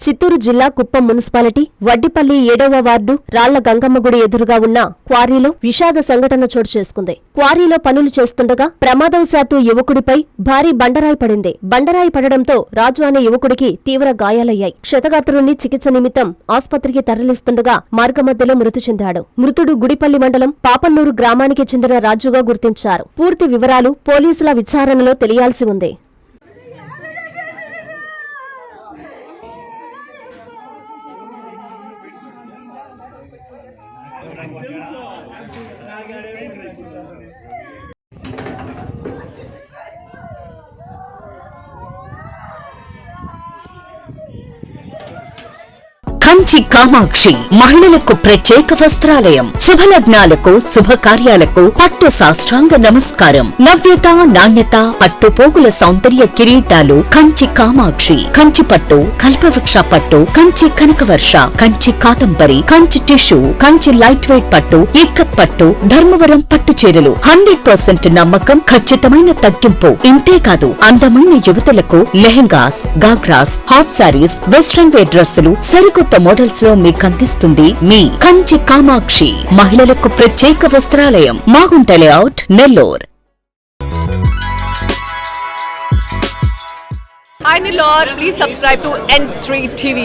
చిత్తూరు జిల్లా కుప్పం మున్సిపాలిటీ వడ్డిపల్లి 7వ వార్డు రాళ్ల గంగమ్మ గుడి ఎదురుగా ఉన్న క్వారీలో విషాద సంఘటన చోటు చేసుకుంది. క్వారీలో పనులు చేస్తుండగా ప్రమాదవశాత్తు యువకుడిపై భారీ బండరాయి పడింది. బండరాయి పడడంతో రాజు అనే యువకుడికి తీవ్ర గాయాలయ్యాయి. క్షతగాత్రుడిని చికిత్స నిమిత్తం ఆస్పత్రికి తరలిస్తుండగా మార్గమధ్యలో మృతి చెందాడు. మృతుడు గుడిపల్లి మండలం పాపన్నూరు గ్రామానికి చెందిన రాజుగా గుర్తించారు. పూర్తి వివరాలు పోలీసుల విచారణలో తెలియాల్సి ఉంది. కంచి కామాక్షి మహిళలకు ప్రత్యేక వస్త్రాలయం. శుభలగ్నాలకు శుభకార్యాలకు పట్టు సాష్టాంగ నమస్కారం. నవ్యత నాణ్యత పట్టు పోగుల సౌందర్య కిరీటాలు కంచి కామాక్షి. కంచి పట్టు, కల్పవృక్ష పట్టు, Kanchi Kanakavarsha, Kanchi Kadambari, Kanchi tissue, Kanchi light weight పట్టు, ఇక్కత్ పట్టు, ధర్మవరం పట్టు చీరలు 100% నమ్మకం, ఖచ్చితమైన తగ్గింపు. ఇంతేకాదు అందమైన యువతులకు lehengas, ghagras, half saris, western wear డ్రెస్సులు సరికొత్త మోడల్స్ లో మీకు అందిస్తుంది మీ కంచి కామాక్షి. మహిళలకు ప్రత్యేక వస్త్రాలయం, Magunta layout, Nellore. Hi Nellore, please subscribe to N3 TV.